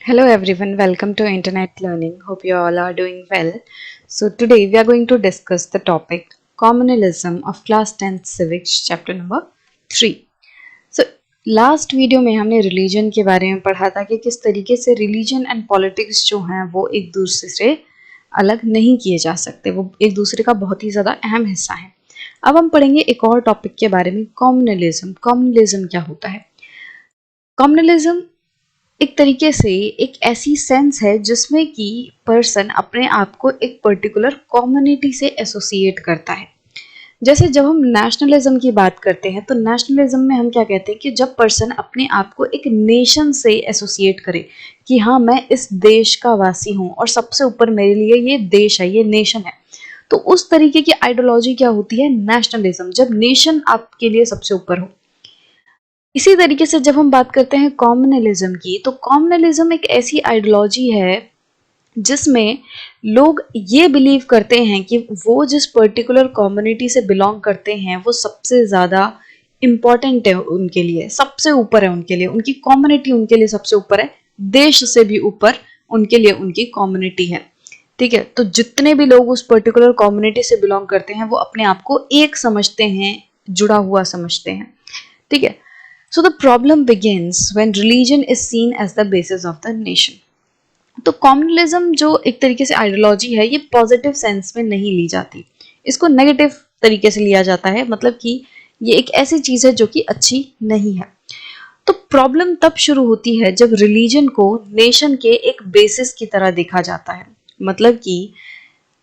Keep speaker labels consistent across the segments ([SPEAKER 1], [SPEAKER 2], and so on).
[SPEAKER 1] Hello everyone, welcome to Internet Learning. Hope you all are doing well. So today we are going to discuss the topic Communalism of Class 10th Civics chapter number 3. So last video में हमने religion के बारे में पढ़ा था कि किस तरीके से रिलीजन एंड पॉलिटिक्स जो हैं वो एक दूसरे से अलग नहीं किए जा सकते, वो एक दूसरे का बहुत ही ज़्यादा अहम हिस्सा है। अब हम पढ़ेंगे एक और टॉपिक के बारे में, कम्युनलिज्म। कम्युनलिज्म क्या होता है? कम्युनलिज्म एक तरीके से एक ऐसी सेंस है जिसमें कि पर्सन अपने आप को एक पर्टिकुलर कम्युनिटी से एसोसिएट करता है। जैसे जब हम नेशनलिज्म की बात करते हैं तो नेशनलिज्म में हम क्या कहते हैं कि जब पर्सन अपने आप को एक नेशन से एसोसिएट करे कि हाँ, मैं इस देश का वासी हूँ और सबसे ऊपर मेरे लिए ये देश है, ये नेशन है। तो उस तरीके की आइडियोलॉजी क्या होती है? नेशनलिज्म, जब नेशन आपके लिए सबसे ऊपर हो। इसी तरीके से जब हम बात करते हैं कम्युनलिज्म की, तो कम्युनलिज्म एक ऐसी आइडियोलॉजी है जिसमें लोग ये बिलीव करते हैं कि वो जिस पर्टिकुलर कम्युनिटी से बिलोंग करते हैं वो सबसे ज़्यादा इम्पॉर्टेंट है उनके लिए, सबसे ऊपर है उनके लिए, उनकी कम्युनिटी उनके लिए सबसे ऊपर है, देश से भी ऊपर उनके लिए उनकी कम्युनिटी है। ठीक है, तो जितने भी लोग उस पर्टिकुलर कम्युनिटी से बिलोंग करते हैं वो अपने आप को एक समझते हैं, जुड़ा हुआ समझते हैं। ठीक है, so the problem begins when religion is seen as the basis of the nation. तो कम्युनलिज्म जो एक तरीके से आइडियोलॉजी है ये पॉजिटिव सेंस में नहीं ली जाती, इसको नेगेटिव तरीके से लिया जाता है, मतलब कि ये एक ऐसी चीज है जो कि अच्छी नहीं है। तो प्रॉब्लम तब शुरू होती है जब रिलीजन को नेशन के एक बेसिस की तरह देखा जाता है। मतलब कि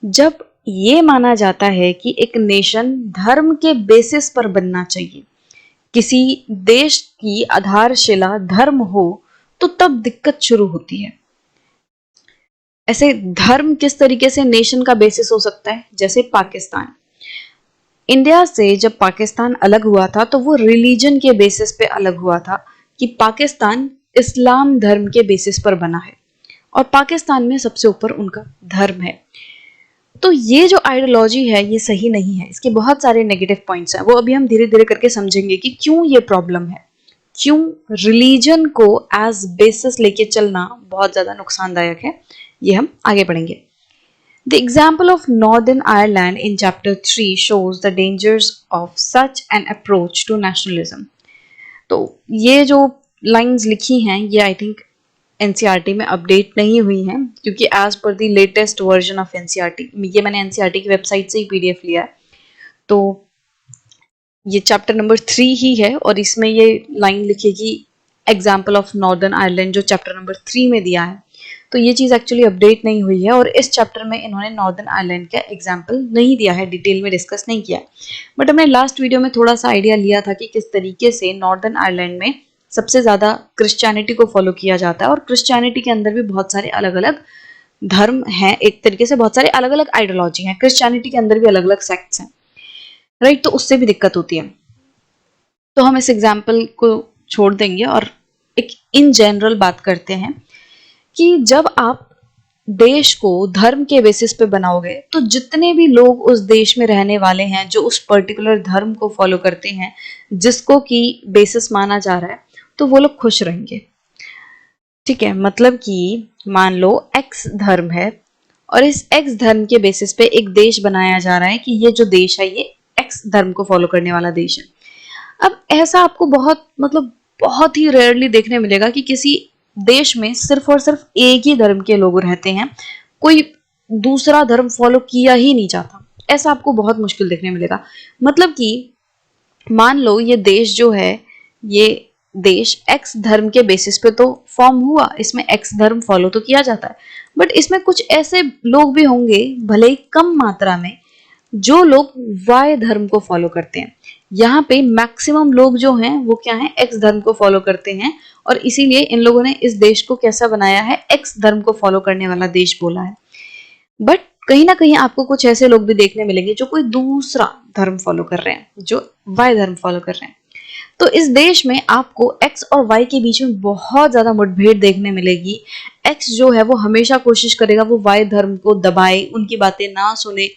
[SPEAKER 1] जब ये माना जाता है कि एक नेशन धर्म के बेसिस पर बनना चाहिए, किसी देश की आधारशिला धर्म हो, तो तब दिक्कत शुरू होती है। ऐसे धर्म किस तरीके से नेशन का बेसिस हो सकता है? जैसे पाकिस्तान, इंडिया से जब पाकिस्तान अलग हुआ था तो वो रिलीजन के बेसिस पे अलग हुआ था कि पाकिस्तान इस्लाम धर्म के बेसिस पर बना है और पाकिस्तान में सबसे ऊपर उनका धर्म है। तो ये जो आइडियोलॉजी है ये सही नहीं है, इसके बहुत सारे नेगेटिव पॉइंट्स हैं, वो अभी हम धीरे धीरे करके समझेंगे कि क्यों ये प्रॉब्लम है, क्यों रिलीजन को एज बेसिस लेके चलना बहुत ज्यादा नुकसानदायक है, ये हम आगे पढ़ेंगे। The example of Northern Ireland in chapter 3 shows the dangers of such an approach to nationalism. तो ये जो लाइंस लिखी हैं ये आई थिंक एनसीईआरटी में अपडेट नहीं हुई हैं, क्योंकि as per the latest version of NCERT, ये मैंने एनसीईआरटी की वेबसाइट से ही पीडीएफ लिया है, तो ये चैप्टर नंबर 3 ही है और इसमें ये लाइन लिखेगी एग्जाम्पल ऑफ नॉर्दर्न आयरलैंड जो चैप्टर नंबर 3 में दिया है। तो ये चीज़ एक्चुअली अपडेट नहीं हुई है और इस चैप्टर में इन्होंने नॉर्दर्न आयरलैंड का एग्जाम्पल नहीं दिया है, डिटेल में डिस्कस नहीं किया है। बट हमने लास्ट वीडियो में थोड़ा सा आइडिया लिया था कि किस तरीके से नॉर्दर्न आयरलैंड में सबसे ज़्यादा क्रिश्चियनिटी को फॉलो किया जाता है और क्रिश्चियनिटी के अंदर भी बहुत सारे अलग अलग धर्म हैं, एक तरीके से बहुत सारे अलग अलग आइडियोलॉजी हैं, क्रिश्चियनिटी के अंदर भी अलग अलग सेक्ट्स हैं, राइट? तो उससे भी दिक्कत होती है। तो हम इस एग्जाम्पल को छोड़ देंगे और एक इन जनरल बात करते हैं कि जब आप देश को धर्म के बेसिस पे बनाओगे तो जितने भी लोग उस देश में रहने वाले हैं जो उस पर्टिकुलर धर्म को फॉलो करते हैं जिसको कि बेसिस माना जा रहा है, तो वो लोग खुश रहेंगे। ठीक है, मतलब कि मान लो एक्स धर्म है और इस एक्स धर्म के बेसिस पे एक देश बनाया जा रहा है कि ये जो देश है ये एक्स धर्म को फॉलो करने वाला देश है। अब ऐसा आपको बहुत ही रेयरली देखने मिलेगा कि किसी देश में सिर्फ और सिर्फ एक ही धर्म के लोग रहते हैं, कोई दूसरा धर्म फॉलो किया ही नहीं जाता, ऐसा आपको बहुत मुश्किल देखने मिलेगा। मतलब कि मान लो ये देश जो है, ये देश एक्स धर्म के बेसिस पे तो फॉर्म हुआ, इसमें एक्स धर्म फॉलो तो किया जाता है, बट इसमें कुछ ऐसे लोग भी होंगे, भले ही कम मात्रा में, जो लोग वाई धर्म को फॉलो करते हैं। यहाँ पे मैक्सिमम लोग जो हैं वो क्या हैं? एक्स धर्म को फॉलो करते हैं और इसीलिए इन लोगों ने इस देश को कैसा बनाया है? एक्स धर्म को फॉलो करने वाला देश बोला है। बट कहीं ना कहीं आपको कुछ ऐसे लोग भी देखने मिलेंगे जो कोई दूसरा धर्म फॉलो कर रहे हैं, जो वाई धर्म फॉलो कर रहे हैं। तो इस देश में आपको एक्स और वाई के बीच में बहुत ज्यादा मुठभेड़ देखने मिलेगी। एक्स जो है वो हमेशा कोशिश करेगा वो वाई धर्म को दबाए, उनकी बातें ना सुने,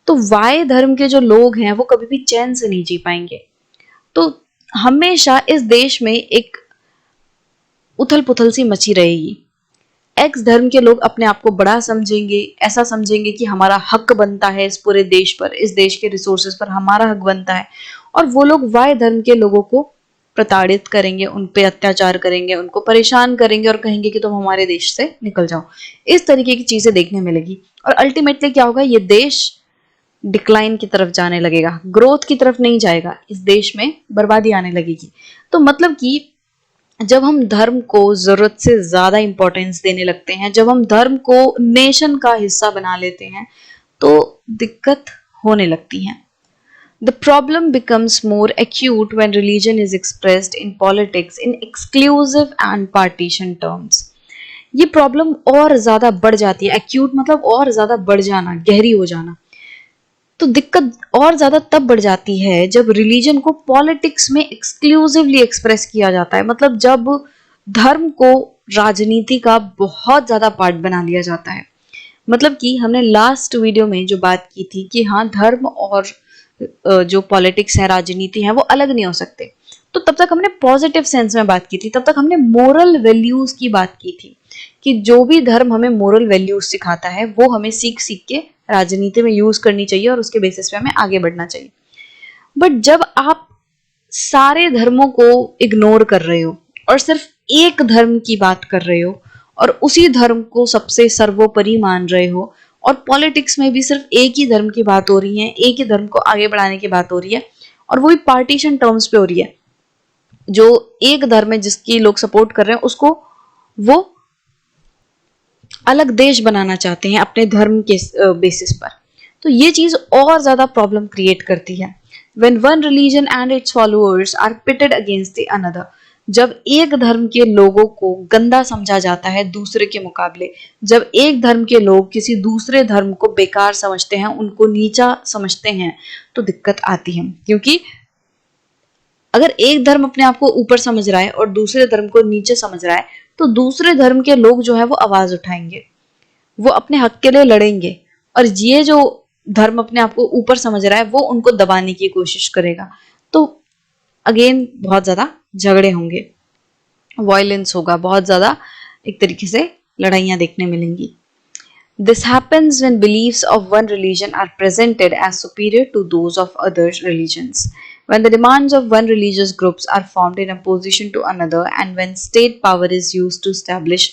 [SPEAKER 1] तो वाई धर्म के जो लोग हैं वो कभी भी चैन से नहीं जी पाएंगे। तो हमेशा इस देश में एक उथल पुथल सी मची रहेगी। एक्स धर्म के लोग अपने आप को बड़ा समझेंगे, ऐसा समझेंगे कि हमारा हक बनता है इस पूरे देश पर, इस देश के रिसोर्सेज पर हमारा हक बनता है, और वो लोग वाई धर्म के लोगों को प्रताड़ित करेंगे, उन पे अत्याचार करेंगे, उनको परेशान करेंगे और कहेंगे कि तुम हमारे देश से निकल जाओ। इस तरीके की चीजें देखने मिलेगी और अल्टीमेटली क्या होगा, ये देश डिक्लाइन की तरफ जाने लगेगा, ग्रोथ की तरफ नहीं जाएगा, इस देश में बर्बादी आने लगेगी। तो मतलब कि जब हम धर्म को जरूरत से ज्यादा इंपॉर्टेंस देने लगते हैं, जब हम धर्म को नेशन का हिस्सा बना लेते हैं, तो दिक्कत होने लगती है। The problem becomes more acute when religion is expressed in politics in exclusive and partition terms. ये प्रॉब्लम और ज्यादा बढ़ जाती है, एक्यूट मतलब और ज्यादा बढ़ जाना, गहरी हो जाना। तो दिक्कत और ज्यादा तब बढ़ जाती है जब रिलीजन को पॉलिटिक्स में एक्सक्लूसिवली एक्सप्रेस किया जाता है, मतलब जब धर्म को राजनीति का बहुत ज्यादा पार्ट बना लिया जाता है। मतलब कि हमने लास्ट वीडियो में जो बात की थी कि हाँ, धर्म और जो पॉलिटिक्स है, राजनीति है, वो अलग नहीं हो सकते। तो तब तक हमने पॉजिटिव सेंस में बात की थी, तब तक हमने मोरल वैल्यूज की बात की थी कि जो भी धर्म हमें मोरल वैल्यूज सिखाता है वो हमें सीख सीख के राजनीति में यूज करनी चाहिए और उसके बेसिस पे हमें आगे बढ़ना चाहिए। बट जब आप सारे धर्मों को इग्नोर कर रहे हो और सिर्फ एक धर्म की बात कर रहे हो और उसी धर्म को सबसे सर्वोपरि मान रहे हो, और पॉलिटिक्स में भी सिर्फ एक ही धर्म की बात हो रही है, एक ही धर्म को आगे बढ़ाने की बात हो रही है, और वो भी पार्टीशन टर्म्स पे हो रही है, जो एक धर्म है जिसकी लोग सपोर्ट कर रहे हैं उसको वो अलग देश बनाना चाहते हैं अपने धर्म के बेसिस पर। तो ये चीज और ज्यादा प्रॉब्लम क्रिएट करती है। When one religion and its followers are pitted against the another, जब एक धर्म के लोगों को गंदा समझा जाता है दूसरे के मुकाबले, जब एक धर्म के लोग किसी दूसरे धर्म को बेकार समझते हैं, उनको नीचा समझते हैं, तो दिक्कत आती है। क्योंकि अगर एक धर्म अपने आप को ऊपर समझ रहा है और दूसरे धर्म को नीचे समझ रहा है, तो दूसरे धर्म के लोग जो है वो आवाज उठाएंगे, वो अपने हक के लिए लड़ेंगे, और ये जो धर्म अपने आप को ऊपर समझ रहा है वो उनको दबाने की कोशिश करेगा। तो अगेन बहुत ज्यादा झगड़े होंगे, वायलेंस होगा, बहुत ज्यादा एक तरीके से लड़ाइयां देखने मिलेंगी। This happens when beliefs of one religion are presented as superior to those of other religions, when the demands of one religious groups are formed in opposition to another, and when state power is used to establish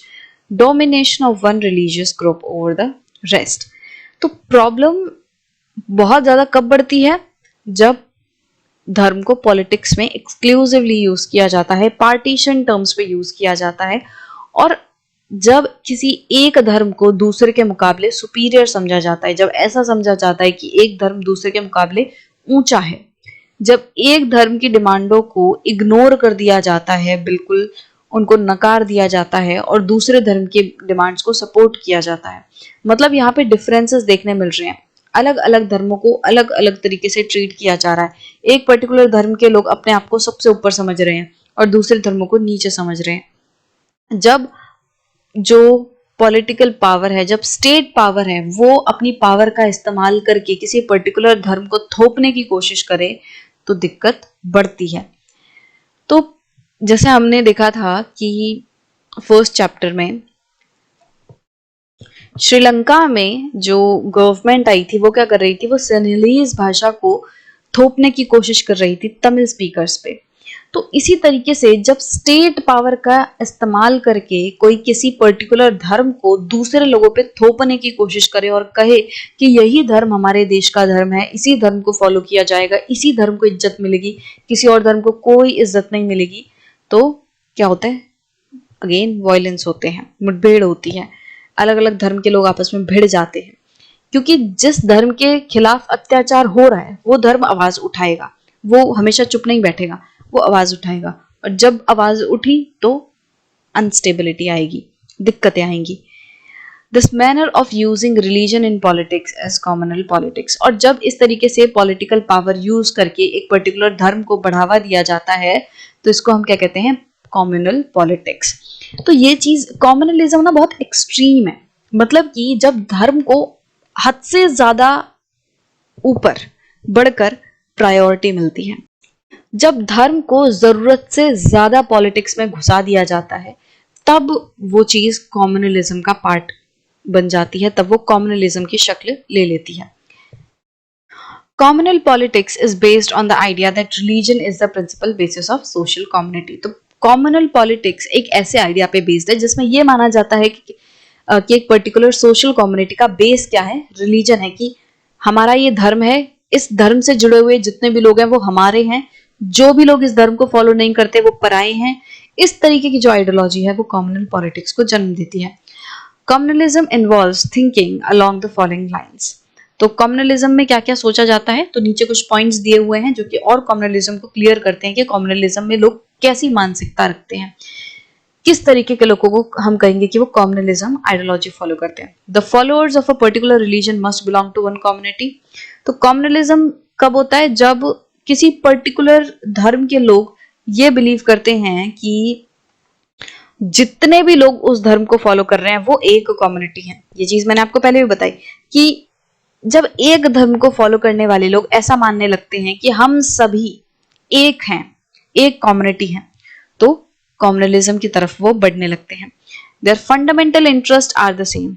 [SPEAKER 1] domination of one religious group over the rest. तो problem बहुत ज्यादा कब बढ़ती है, जब धर्म को politics में एक्सक्लूसिवली यूज किया जाता है, पार्टीशन टर्म्स पे यूज किया जाता है, और जब किसी एक धर्म को दूसरे के मुकाबले सुपीरियर समझा जाता है, जब ऐसा समझा जाता है कि एक धर्म दूसरे के मुकाबले ऊंचा है, जब एक धर्म की डिमांडों को इग्नोर कर दिया जाता है, बिल्कुल उनको नकार दिया जाता है, और दूसरे धर्म की डिमांड्स को सपोर्ट किया जाता है। मतलब यहाँ पे डिफरेंसेस देखने मिल रहे हैं, अलग अलग धर्मों को अलग अलग तरीके से ट्रीट किया जा रहा है। एक पर्टिकुलर धर्म के लोग अपने आप को सबसे ऊपर समझ रहे हैं और दूसरे धर्मों को नीचे समझ रहे हैं। जब जो पॉलिटिकल पावर है, जब स्टेट पावर है, वो अपनी पावर का इस्तेमाल करके किसी पर्टिकुलर धर्म को थोपने की कोशिश करे, तो दिक्कत बढ़ती है। तो जैसे हमने देखा था कि फर्स्ट चैप्टर में श्रीलंका में जो गवर्नमेंट आई थी वो क्या कर रही थी, वो सेनेलीज भाषा को थोपने की कोशिश कर रही थी तमिल स्पीकर्स पे। तो इसी तरीके से जब स्टेट पावर का इस्तेमाल करके कोई किसी पर्टिकुलर धर्म को दूसरे लोगों पे थोपने की कोशिश करे और कहे कि यही धर्म हमारे देश का धर्म है, इसी धर्म को फॉलो किया जाएगा, इसी धर्म को इज्जत मिलेगी, किसी और धर्म को कोई इज्जत नहीं मिलेगी, तो क्या होता है, अगेन वायलेंस होते हैं, मुठभेड़ होती है, अलग अलग धर्म के लोग आपस में भिड़ जाते हैं। क्योंकि जिस धर्म के खिलाफ अत्याचार हो रहा है वो धर्म आवाज उठाएगा, वो हमेशा चुप नहीं बैठेगा, वो आवाज उठाएगा, और जब आवाज उठी तो अनस्टेबिलिटी आएगी, दिक्कतें आएंगी। This manner of using religion in politics as communal politics, और जब इस तरीके से पॉलिटिकल पावर यूज करके एक पर्टिकुलर धर्म को बढ़ावा दिया जाता है, तो इसको हम क्या कहते हैं, कॉम्युनल पॉलिटिक्स। तो ये चीज कॉम्युनलिज्म ना बहुत एक्सट्रीम है, मतलब कि जब धर्म को हद से ज्यादा ऊपर बढ़कर प्रायोरिटी मिलती है, जब धर्म को जरूरत से ज्यादा पॉलिटिक्स में घुसा दिया जाता है, तब वो चीज कॉम्युनलिज्म का पार्ट बन जाती है, तब वो कॉम्युनलिज्म की शक्ल ले लेती है। Communal politics is based on the idea that religion is the principal basis of social community. तो communal politics एक ऐसे आइडिया पे बेस्ड है जिसमें ये माना जाता है कि एक पर्टिकुलर सोशल कम्युनिटी का बेस क्या है, रिलीजन है, कि हमारा ये धर्म है, इस धर्म से जुड़े हुए जितने भी लोग हैं वो हमारे हैं, जो भी लोग इस धर्म को फॉलो नहीं करते वो पराये हैं। इस तरीके की जो आइडियोलॉजी है वो कम्युनल पॉलिटिक्स को जन्म देती है। Communalism involves thinking along the following lines. तो कम्युनलिज्म में क्या क्या सोचा जाता है, तो नीचे कुछ पॉइंट्स दिए हुए हैं जो कि और कम्युनलिज्म को क्लियर करते हैं कि कम्युनलिज्म में लोग कैसी मानसिकता रखते हैं, किस तरीके के लोगों को हम कहेंगे कि वो कम्युनलिज्म आइडियोलॉजी फॉलो करते हैं। The followers of a particular religion must belong to one community. तो कम्युनलिज्म कब होता है, जब किसी पर्टिकुलर धर्म के लोग ये बिलीव करते हैं कि जितने भी लोग उस धर्म को फॉलो कर रहे हैं वो एक कम्युनिटी है। ये चीज मैंने आपको पहले भी बताई कि जब एक धर्म को फॉलो करने वाले लोग ऐसा मानने लगते हैं कि हम सभी एक हैं, एक कम्युनिटी है, तो कम्युनलिज्म की तरफ वो बढ़ने लगते हैं। Their fundamental interest are the same.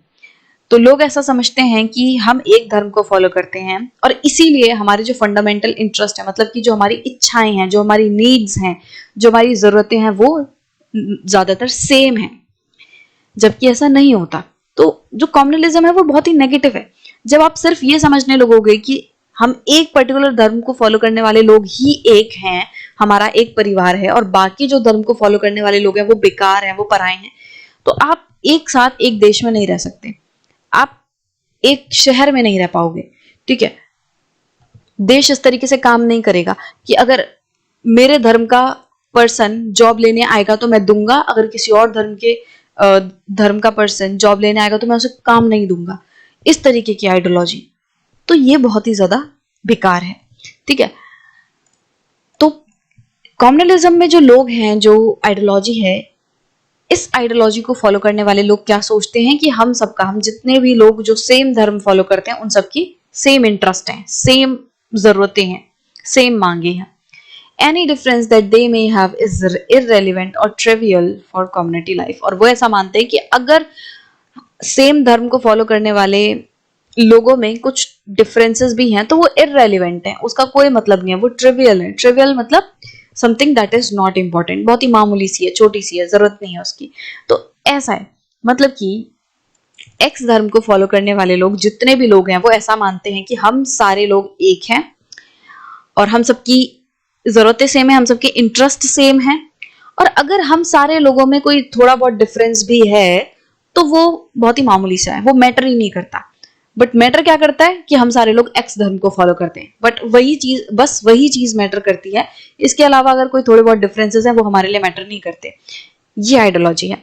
[SPEAKER 1] तो लोग ऐसा समझते हैं कि हम एक धर्म को फॉलो करते हैं और इसीलिए हमारे जो फंडामेंटल इंटरेस्ट है, मतलब कि जो हमारी इच्छाएं हैं, जो हमारी नीड्स हैं, जो हमारी जरूरतें हैं, वो ज्यादातर सेम है, जबकि ऐसा नहीं होता। तो जो कम्युनलिज्म है वो बहुत ही नेगेटिव है। जब आप सिर्फ ये समझने लगोगे कि हम एक पर्टिकुलर धर्म को फॉलो करने वाले लोग ही एक हैं, हमारा एक परिवार है, और बाकी जो धर्म को फॉलो करने वाले लोग हैं वो बेकार हैं, वो पराये हैं, तो आप एक साथ एक देश में नहीं रह सकते, आप एक शहर में नहीं रह पाओगे। ठीक है, देश इस तरीके से काम नहीं करेगा कि अगर मेरे धर्म का पर्सन जॉब लेने आएगा तो मैं दूंगा, अगर किसी और धर्म का पर्सन जॉब लेने आएगा तो मैं उसे काम नहीं दूंगा। इस तरीके की आइडियोलॉजी, तो ये बहुत ही ज्यादा बेकार है। ठीक है, तो कम्युनलिज्म में जो लोग हैं, जो आइडियोलॉजी है, इस आइडियोलॉजी को फॉलो करने वाले लोग क्या सोचते हैं कि हम जितने भी लोग जो सेम धर्म फॉलो करते हैं उन सबकी सेम इंटरेस्ट है, सेम जरूरतें हैं, सेम मांगे हैं। Any difference that they may have is irrelevant or trivial for community life। और वो ऐसा मानते हैं कि अगर सेम धर्म को फॉलो करने वाले लोगों में कुछ डिफरेंसेस भी हैं तो वो इररेलेवेंट है, उसका कोई मतलब नहीं है, वो ट्रिवियल है। ट्रिवियल मतलब something that is not important, बहुत ही मामूली सी है, छोटी सी है, जरूरत नहीं है उसकी। तो ऐसा है, मतलब कि एक्स धर्म को फॉलो करने वाले लोग जितने भी लोग हैं वो ऐसा मानते हैं कि हम सारे लोग एक हैं और हम सबकी जरूरतें सेम है, हम सबके इंटरेस्ट सेम है, और अगर हम सारे लोगों में कोई थोड़ा बहुत डिफरेंस भी है तो वो बहुत ही मामूली सा है, वो मैटर ही नहीं करता। बट मैटर क्या करता है कि हम सारे लोग एक्स धर्म को फॉलो करते हैं, बट वही चीज मैटर करती है। इसके अलावा अगर कोई थोड़े बहुत डिफरेंसेस हैं वो हमारे लिए मैटर नहीं करते। ये आइडियोलॉजी है।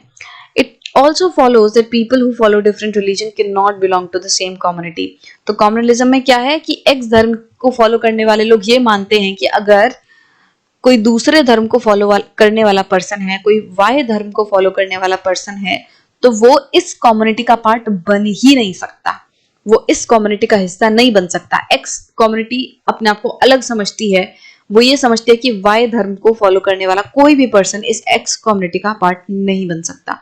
[SPEAKER 1] It also follows that people who follow different religion can not belong to the same community. तो कम्युनलिज्म में क्या है कि एक्स धर्म को फॉलो करने वाले लोग ये मानते हैं कि अगर कोई दूसरे धर्म को फॉलो करने वाला पर्सन है, कोई वाई धर्म को फॉलो करने वाला पर्सन है, तो वो इस कम्युनिटी का पार्ट बन ही नहीं सकता, वो इस कम्युनिटी का हिस्सा नहीं बन सकता। एक्स कम्युनिटी अपने आप को अलग समझती है, वो ये समझती है कि वाई धर्म को फॉलो करने वाला कोई भी पर्सन इस एक्स कम्युनिटी का पार्ट नहीं बन सकता।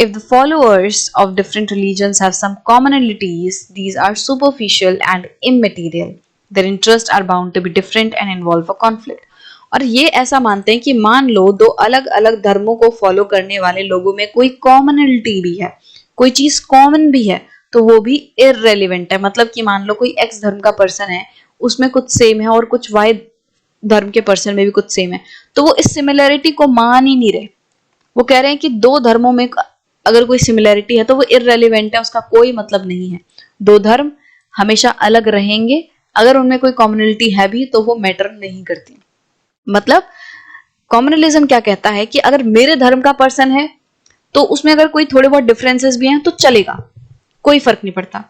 [SPEAKER 1] If the followers of different religions have some commonalities, these are superficial and immaterial. Their interests are bound to be different and involve a conflict. और ये ऐसा मानते हैं कि मान लो दो अलग अलग धर्मों को फॉलो करने वाले लोगों में कोई कॉमनलिटी भी है, कोई चीज कॉमन भी है, तो वो भी इररेलेवेंट है। मतलब कि मान लो कोई एक्स धर्म का पर्सन है, उसमें कुछ सेम है, और कुछ वाई धर्म के पर्सन में भी कुछ सेम है, तो वो इस सिमिलैरिटी को मान ही नहीं रहे। वो कह रहे हैं कि दो धर्मों में अगर कोई सिमिलैरिटी है तो वो इररेलेवेंट है, उसका कोई मतलब नहीं है। दो धर्म हमेशा अलग रहेंगे, अगर उनमें कोई कॉमनलिटी है भी तो वो मैटर नहीं करती। मतलब कम्युनलिज्म क्या कहता है कि अगर मेरे धर्म का पर्सन है तो उसमें अगर कोई थोड़े बहुत डिफरेंसेस भी हैं तो चलेगा, कोई फर्क नहीं पड़ता।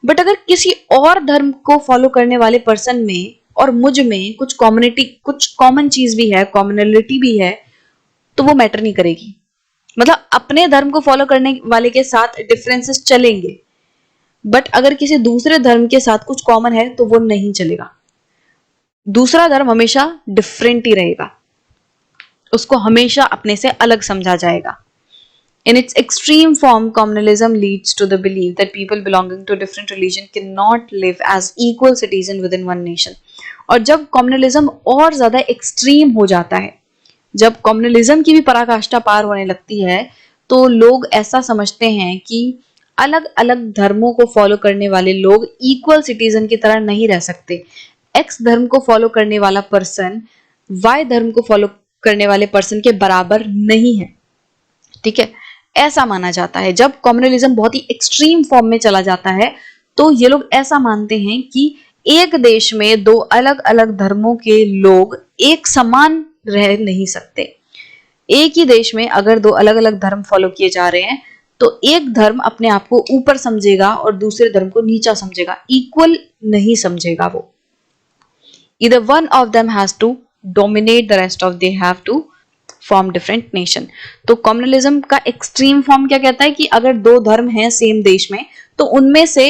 [SPEAKER 1] बट अगर किसी और धर्म को फॉलो करने वाले पर्सन में और मुझ में कुछ कॉमन चीज भी है, कॉमनलिटी भी है, तो वो मैटर नहीं करेगी। मतलब अपने धर्म को फॉलो करने वाले के साथ डिफरेंसेस चलेंगे, बट अगर किसी दूसरे धर्म के साथ कुछ कॉमन है तो वो नहीं चलेगा। दूसरा धर्म हमेशा डिफरेंट ही रहेगा, उसको हमेशा अपने से अलग समझा जाएगा। In its extreme form, communalism leads to the belief that people belonging to different religion cannot live as equal citizen within one nation. और जब कम्युनलिज्म और ज्यादा एक्सट्रीम हो जाता है, जब कम्युनलिज्म की भी पराकाष्ठा पार होने लगती है, तो लोग ऐसा समझते हैं कि अलग अलग धर्मों को फॉलो करने वाले लोग इक्वल सिटीजन की तरह नहीं रह सकते. एक्स धर्म को फॉलो करने वाला पर्सन वाई धर्म को फॉलो करने वाले पर्सन के बराबर नहीं है. ठीक है, ऐसा माना जाता है. जब कम्युनलिज्म बहुत ही एक्सट्रीम फॉर्म में चला जाता है, तो ये लोग ऐसा मानते हैं कि एक देश में दो अलग अलग धर्मों के लोग एक समान रह नहीं सकते. एक ही देश में अगर दो अलग अलग धर्म फॉलो किए जा रहे हैं, तो एक धर्म अपने आप को ऊपर समझेगा और दूसरे धर्म को नीचा समझेगा, इक्वल नहीं समझेगा वो. Either one of them has to dominate the rest of they have to form different nation. तो कम्युनलिज्म का एक्सट्रीम फॉर्म क्या कहता है कि अगर दो धर्म हैं सेम देश में, तो उनमें से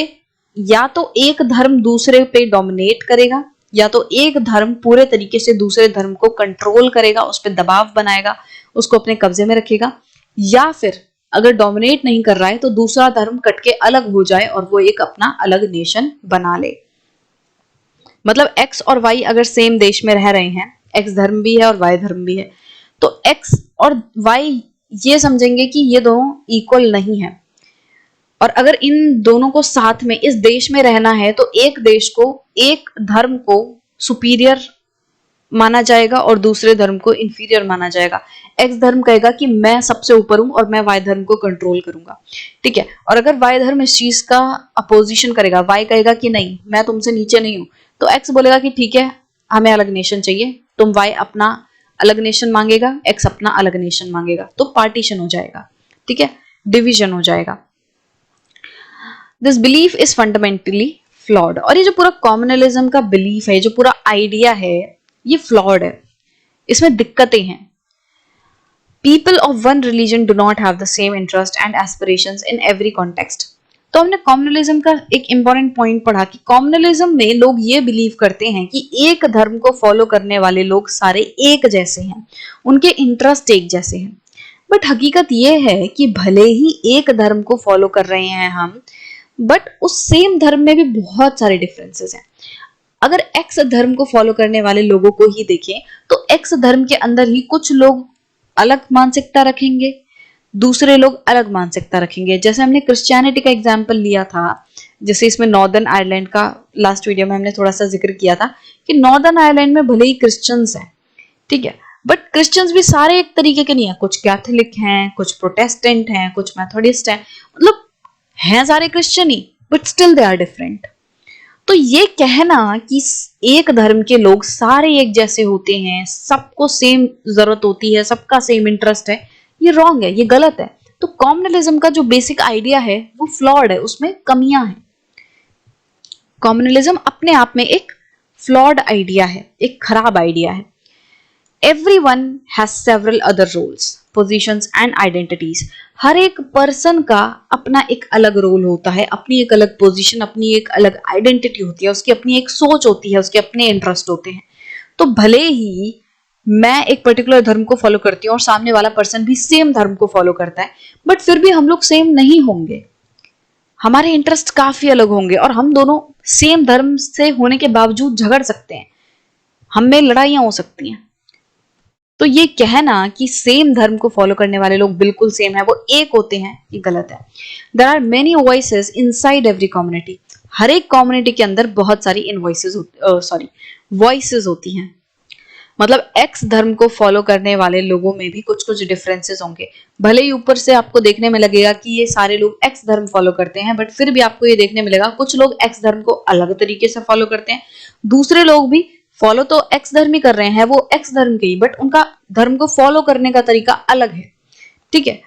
[SPEAKER 1] या तो एक धर्म दूसरे पे डोमिनेट करेगा, या तो एक धर्म पूरे तरीके से दूसरे धर्म को कंट्रोल करेगा, उस पर दबाव बनाएगा, उसको अपने कब्जे में रखेगा, या फिर अगर डोमिनेट नहीं कर रहा है तो दूसरा धर्म कट के अलग हो जाए और वो एक अपना अलग नेशन बना ले. मतलब एक्स और वाई अगर सेम देश में रह रहे हैं, एक्स धर्म भी है और वाई धर्म भी है, तो एक्स और वाई ये समझेंगे कि ये दोनों इक्वल नहीं है. और अगर इन दोनों को साथ में इस देश में रहना है, तो एक देश को, एक धर्म को सुपीरियर माना जाएगा और दूसरे धर्म को इंफीरियर माना जाएगा. एक्स धर्म कहेगा कि मैं सबसे ऊपर हूं और मैं वाई धर्म को कंट्रोल करूंगा. ठीक है, और अगर वाई धर्म इस चीज का अपोजिशन करेगा, वाई कहेगा कि नहीं, मैं तुमसे नीचे नहीं हूं, तो एक्स बोलेगा कि ठीक है, हमें अलग नेशन चाहिए. तुम वाई अपना अलग नेशन मांगेगा, एक्स अपना अलग नेशन मांगेगा, तो पार्टीशन हो जाएगा. ठीक है, डिवीजन हो जाएगा. This belief is fundamentally flawed. और ये जो पूरा कम्युनलिज्म का बिलीफ है, जो पूरा आइडिया है, ये फ्लॉड है, इसमें दिक्कतें हैं. People of one religion do not have the same interest and aspirations in every context. तो हमने कम्युनलिज्म का एक इंपॉर्टेंट पॉइंट पढ़ा कि कम्युनलिज्म में लोग ये बिलीव करते हैं कि एक धर्म को फॉलो करने वाले लोग सारे एक जैसे हैं, उनके इंटरेस्ट एक जैसे हैं. बट हकीकत ये है कि भले ही एक धर्म को फॉलो कर रहे हैं हम, बट उस सेम धर्म में भी बहुत सारे डिफरेंसेस हैं. अगर एक्स धर्म को फॉलो करने वाले लोगों को ही देखें, तो एक्स धर्म के अंदर ही कुछ लोग अलग मानसिकता रखेंगे, दूसरे लोग अलग मानसिकता रखेंगे. जैसे हमने क्रिश्चियनिटी का एग्जाम्पल लिया था, जैसे इसमें नॉर्दर्न आयरलैंड का लास्ट वीडियो में हमने थोड़ा सा जिक्र किया था कि नॉर्दर्न आयरलैंड में भले ही क्रिश्चियंस हैं, ठीक है, बट क्रिश्चियंस भी सारे एक तरीके के नहीं है. कुछ कैथोलिक हैं, कुछ प्रोटेस्टेंट हैं, कुछ मेथोडिस्ट हैं, मतलब हैं सारे क्रिश्चियन ही, but still they are different. तो ये कहना कि एक धर्म के लोग सारे एक जैसे होते हैं, सबको सेम जरूरत होती है, सबका सेम इंटरेस्ट है, ये रॉन्ग है, ये गलत है. तो कम्युनलिज्म का जो बेसिक आइडिया है वो फ्लॉड है, उसमें कमियां हैं. कम्युनलिज्म अपने आप में एक फ्लॉड आइडिया है, एक खराब आइडिया है. Everyone has several other roles, positions and identities. हर एक पर्सन का अपना एक अलग रोल होता है, अपनी एक अलग पोजीशन, अपनी एक अलग आइडेंटिटी होती है, उसकी अपनी एक सोच होती है, उसके अपने इंटरेस्ट होते हैं. तो भले ही मैं एक पर्टिकुलर धर्म को फॉलो करती हूँ और सामने वाला पर्सन भी सेम धर्म को फॉलो करता है, बट फिर भी हम लोग सेम नहीं होंगे, हमारे इंटरेस्ट काफी अलग होंगे और हम दोनों सेम धर्म से होने के बावजूद झगड़ सकते हैं, हम में लड़ाइयां हो सकती हैं. तो ये कहना कि सेम धर्म को फॉलो करने वाले लोग बिल्कुल सेम है, वो एक होते हैं, ये गलत है. There are many voices inside every community. हर एक कम्युनिटी के अंदर बहुत सारी वॉइसेस होती हैं. मतलब एक्स धर्म को फॉलो करने वाले लोगों में भी कुछ कुछ डिफरेंसेस होंगे. भले ही ऊपर से आपको देखने में लगेगा कि ये सारे लोग एक्स धर्म फॉलो करते हैं, बट फिर भी आपको ये देखने मिलेगा कुछ लोग एक्स धर्म को अलग तरीके से फॉलो करते हैं, दूसरे लोग भी फॉलो तो एक्स धर्म ही कर रहे हैं, वो एक्स धर्म के ही, बट उनका धर्म को फॉलो करने का तरीका अलग है. ठीक है,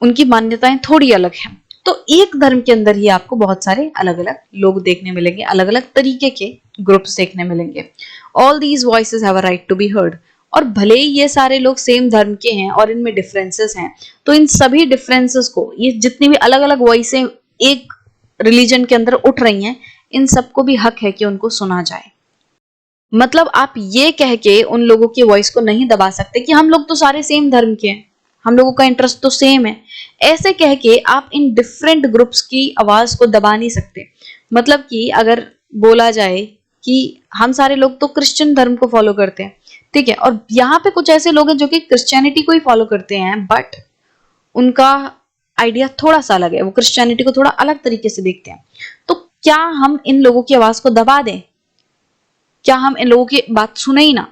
[SPEAKER 1] उनकी मान्यताएं थोड़ी अलग हैं. तो एक धर्म के अंदर ही आपको बहुत सारे अलग अलग लोग देखने मिलेंगे, अलग अलग तरीके के ग्रुप्स देखने मिलेंगे. All these voices have a right to be heard. और भले ही ये सारे लोग सेम धर्म के हैं और इनमें डिफरेंसेस हैं, तो इन सभी डिफरेंसेस को, ये जितनी भी अलग अलग वॉइसें एक रिलीजन के अंदर उठ रही हैं, इन सबको भी हक है कि उनको सुना जाए. मतलब आप ये कह के उन लोगों की वॉइस को नहीं दबा सकते कि हम लोग तो सारे सेम धर्म के हैं, हम लोगों का इंटरेस्ट तो सेम है। ऐसे कह के आप इन डिफरेंट ग्रुप्स की आवाज को दबा नहीं सकते। मतलब कि अगर बोला जाए कि हम सारे लोग तो क्रिश्चियन धर्म को फॉलो करते हैं, ठीक है, और यहाँ पे कुछ ऐसे लोग हैं जो कि क्रिश्चियनिटी को ही फॉलो करते हैं, बट उनका आइडिया थोड़ा सा अलग है, वो क्रिश्चियनिटी को थोड़ा अलग तरीके से देखते हैं। तो क्या हम इन लोगों की आवाज को दबा दें? क्या हम इन लोगों की बात सुने ही ना?